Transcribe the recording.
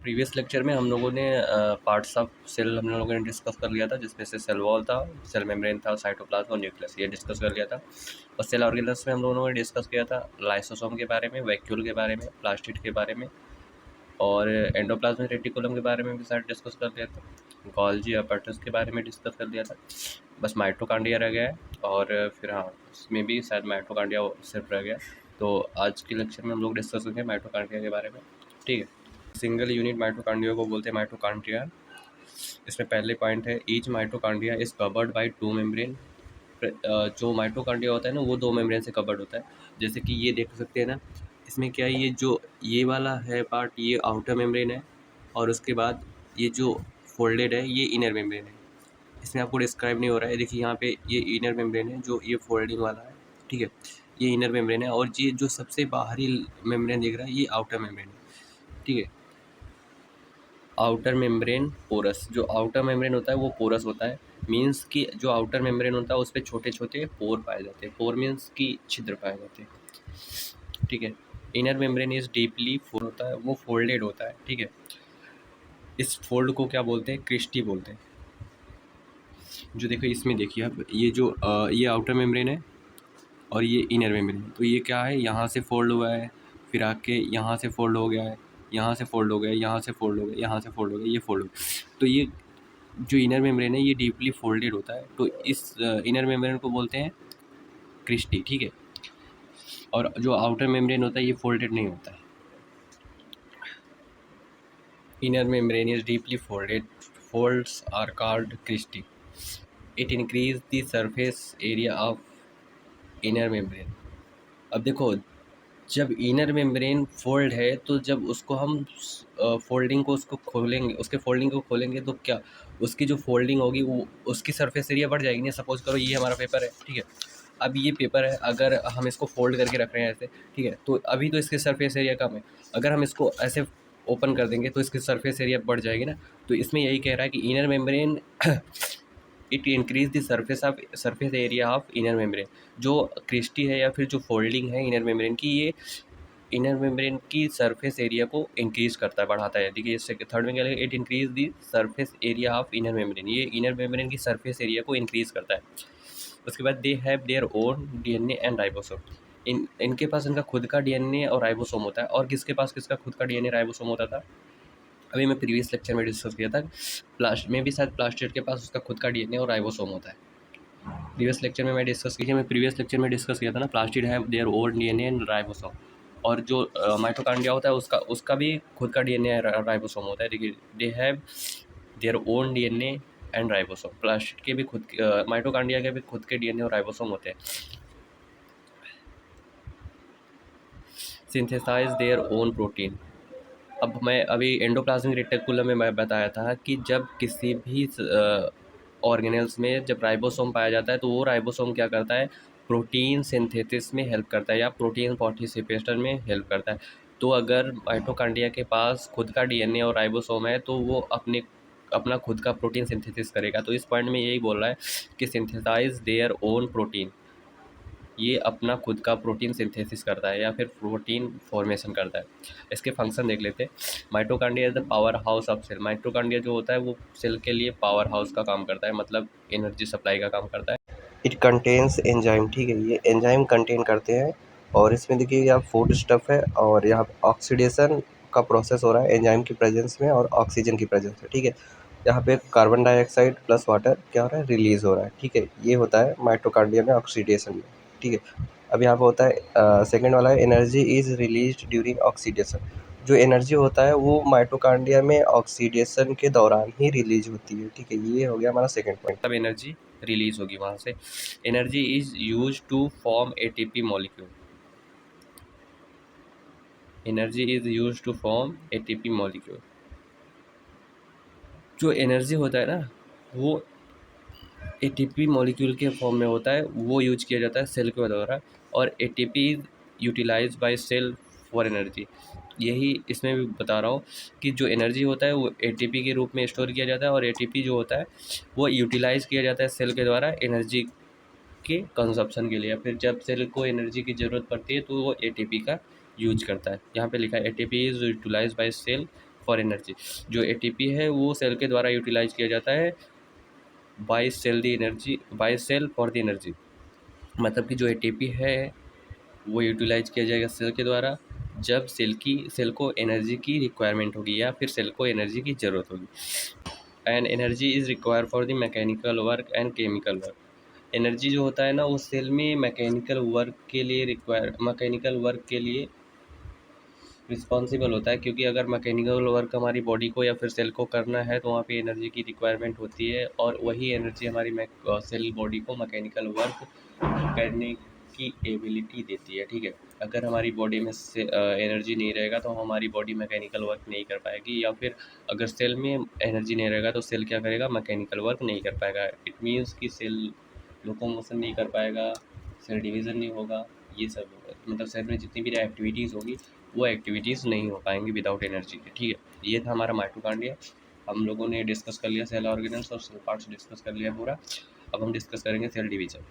Previous lecture में हम लोगों ने पार्ट्स ऑफ सेल हम लोगों ने डिस्कस कर लिया था, जिसमें से सेल वॉल था, सेल मेम्ब्रेन था, साइटोप्लाज्म और न्यूक्लियस, ये डिस्कस कर लिया था। और सेल ऑर्गेनल्स में हम लोगों ने डिस्कस किया था लाइसोसोम के बारे में, वैक्यूल के बारे में, प्लास्टिड के बारे में, और एंडोप्लाज्मिक रेटिकुलम के बारे में भी शायद डिस्कस कर लिया था। गोल्जी अपैरेटस के बारे में डिस्कस कर लिया था। बस माइटोकॉन्ड्रिया रह गया है, और फिर हाँ, इसमें भी शायद माइटोकॉन्ड्रिया सिर्फ रह गया। तो आज के लेक्चर में हम लोग डिस्कस करेंगे माइटोकॉन्ड्रिया के बारे में, ठीक है। सिंगल यूनिट माइटोकॉन्ड्रिया को बोलते हैं माइटोकॉन्ड्रिया। इसमें पहले पॉइंट है, each mitochondria is covered by two membrane. जो माइटोकॉन्ड्रिया होता है ना, वो दो मेम्ब्रेन से कवर्ड होता है। जैसे कि ये देख सकते हैं ना, इसमें क्या है, ये जो ये वाला है पार्ट, ये आउटर मेम्ब्रेन है, और उसके बाद ये जो फोल्डेड है ये इनर मेम्ब्रेन है। इसमें आपको डिस्क्राइब नहीं हो रहा है, देखिए यहाँ पे ये इनर मेम्ब्रेन है, जो ये फोल्डिंग वाला है, ठीक है, ये इनर मेम्ब्रेन है, और ये जो सबसे बाहरी मेम्ब्रेन दिख रहा है ये आउटर मेम्ब्रेन है, ठीक है। आउटर मेम्ब्रेन पोरस, जो आउटर मेम्ब्रेन होता है वो पोरस होता है, मीन्स कि जो आउटर मेम्ब्रेन होता है उस पर छोटे छोटे पोर पाए जाते हैं। पोर मीन्स कि छिद्र पाए जाते हैं, ठीक है। Inner membrane is deeply fold होता है, वो फोल्डेड होता है, ठीक है। इस फोल्ड को क्या बोलते हैं, क्रिस्टी बोलते हैं। जो देखो इसमें देखिए आप, ये जो ये आउटर मेम्ब्रेन है और ये इनर मेम्ब्रेन, तो ये क्या है, यहाँ से फोल्ड हुआ है, फिर आके यहाँ से फोल्ड हो गया है, यहाँ से फोल्ड हो गया, यहाँ से फोल्ड हो गया, यहाँ से फोल्ड हो गया, ये फोल्ड हो गया। तो ये जो इनर मेम्ब्रेन है ये डीपली फोल्डेड होता है, तो इस इनर मेम्ब्रेन को बोलते हैं क्रिस्टी, ठीक है। और जो आउटर मेम्ब्रेन होता है ये फोल्डेड नहीं होता है। Inner membrane is deeply folded, folds are called cristae. It increase the surface area of inner membrane. अब देखो, जब इनर मेम्ब्रेन फोल्ड है तो जब उसको हम फोल्डिंग को उसको खोलेंगे, उसके फोल्डिंग को खोलेंगे, तो क्या उसकी जो फोल्डिंग होगी वो उसकी सरफेस एरिया बढ़ जाएगी ना। सपोज करो ये हमारा पेपर है, ठीक है। अब ये पेपर है, अगर हम इसको फोल्ड करके रख रहे हैं ऐसे, ठीक है, तो अभी तो इसकी सरफेस एरिया कम है। अगर हम इसको ऐसे ओपन कर देंगे तो इसकी सरफेस एरिया बढ़ जाएगी ना। तो इसमें यही कह रहा है कि inner membrane it increase the surface area of inner membrane. जो क्रिस्टी है या फिर जो फोल्डिंग है इनर मेम्ब्रेन की, ये इनर मेम्ब्रेन की सरफेस एरिया को इंक्रीज करता है, बढ़ाता है। देखिए इससे थर्ड में क्या लिखा, it increase the surface area of inner membrane, ये इनर मेम्ब्रेन की सरफेस एरिया को इंक्रीज करता है। उसके बाद they have their own DNA and ribosome. इनके पास इनका खुद का डीएनए और राइबोसोम होता है। और किसके पास किसका खुद का डीएनए राइबोसोम होता था, अभी मैं प्रीवियस लेक्चर में डिस्कस किया था। प्लास्ट में भी शायद प्लास्टिड के पास उसका खुद का डीएनए और राइबोसोम होता है। प्रीवियस लेक्चर में प्रीवियस लेक्चर में डिस्कस किया था ना, plastid have their own DNA and ribosome. और जो माइटोकॉन्ड्रिया होता है उसका भी खुद का डीएनए राइबोसोम होता है। देखिए they have their own DNA and ribosome. Plastid के भी खुद, माइटोकॉन्ड्रिया के भी खुद के डीएनए और राइबोसोम होते हैं। Synthesise their own protein. अब मैं अभी एंडोप्लाज्मिक रेटिकुलम में मैं बताया था कि जब किसी भी ऑर्गेनेल्स में जब राइबोसोम पाया जाता है तो वो राइबोसोम क्या करता है, प्रोटीन सिंथेसिस में हेल्प करता है या प्रोटीन पार्टिसिपेशन में हेल्प करता है। तो अगर माइटोकॉन्ड्रिया के पास खुद का डीएनए और राइबोसोम है तो वो अपना खुद का प्रोटीन सिंथेसिस करेगा। तो इस पॉइंट में यही बोल रहा है कि सिंथेसाइज देयर ओन प्रोटीन, ये अपना खुद का प्रोटीन सिंथेसिस करता है या फिर प्रोटीन फॉर्मेशन करता है। इसके फंक्शन देख लेते हैं। Mitochondria is the power house of cell. Mitochondria जो होता है वो सेल के लिए पावर हाउस का काम करता है, मतलब एनर्जी सप्लाई का काम करता है। इट कंटेन्स एंजाइम, ठीक है, ये एंजाइम कंटेन करते हैं। और इसमें देखिए यहाँ फूड स्टफ है और यहाँ ऑक्सीडेशन का प्रोसेस हो रहा है एंजाइम की प्रेजेंस में और ऑक्सीजन की प्रेजेंस में, ठीक है। यहाँ पे कार्बन डाइऑक्साइड प्लस वाटर क्या हो रहा है, रिलीज हो रहा है, ठीक है। ये होता है माइटोकॉन्ड्रिया में ऑक्सीडेशन में, ठीक है। अब यहाँ पे होता है सेकेंड वाला है, energy is release during oxidation. जो एनर्जी होता है वो माइटोकॉन्ड्रिया में ऑक्सीडेशन के दौरान ही रिलीज होती है, ठीक है। ये हो गया हमारा सेकेंड पॉइंट। तब एनर्जी रिलीज होगी वहाँ से। Energy is use to form ATP molecule. Energy is use to form ATP molecule. जो एनर्जी होता है ना, वो एटीपी मॉलिक्यूल के फॉर्म में होता है, वो यूज किया जाता है सेल के द्वारा। और ATP utilize by cell for energy. यही इसमें भी बता रहा हूँ कि जो एनर्जी होता है वो एटीपी के रूप में स्टोर किया जाता है, और एटीपी जो होता है वो यूटिलाइज किया जाता है सेल के द्वारा एनर्जी के कंजप्शन के लिए। फिर जब सेल को एनर्जी की ज़रूरत पड़ती है तो वो एटीपी का यूज करता है। यहाँ पे लिखा है ATP is utilize by cell for energy. जो एटीपी है वो सेल के द्वारा यूटिलाइज किया जाता है by cell for the energy. मतलब कि जो एटीपी है वो यूटिलाइज किया जाएगा सेल के द्वारा जब सेल को एनर्जी की रिक्वायरमेंट होगी या फिर सेल को एनर्जी की ज़रूरत होगी। And energy is require for the mechanical work and chemical work. Energy जो होता है ना वो सेल में मैकेनिकल वर्क के लिए रिस्पॉन्सिबल होता है, क्योंकि अगर मैकेनिकल वर्क हमारी बॉडी को या फिर सेल को करना है तो वहाँ पे एनर्जी की रिक्वायरमेंट होती है, और वही एनर्जी हमारी सेल बॉडी को मैकेनिकल वर्क करने की एबिलिटी देती है। ठीक है, अगर हमारी बॉडी में से एनर्जी नहीं रहेगा तो हमारी बॉडी मैकेनिकल वर्क नहीं कर पाएगी, या फिर अगर सेल में एनर्जी नहीं रहेगा तो सेल क्या करेगा, मैकेनिकल वर्क नहीं कर पाएगा। इट मीन्स कि सेल लोकोमोशन नहीं कर पाएगा, सेल डिवीज़न नहीं होगा, ये सब होगा। मतलब सेल में जितनी भी एक्टिविटीज़ होगी वो एक्टिविटीज़ नहीं हो पाएंगी विदाउट एनर्जी के। ठीक है, ये था हमारा माइटोकॉन्ड्रिया। हम लोगों ने डिस्कस कर लिया सेल ऑर्गेनल्स और सेल पार्ट्स डिस्कस कर लिया पूरा। अब हम डिस्कस करेंगे सेल डिवीज़न।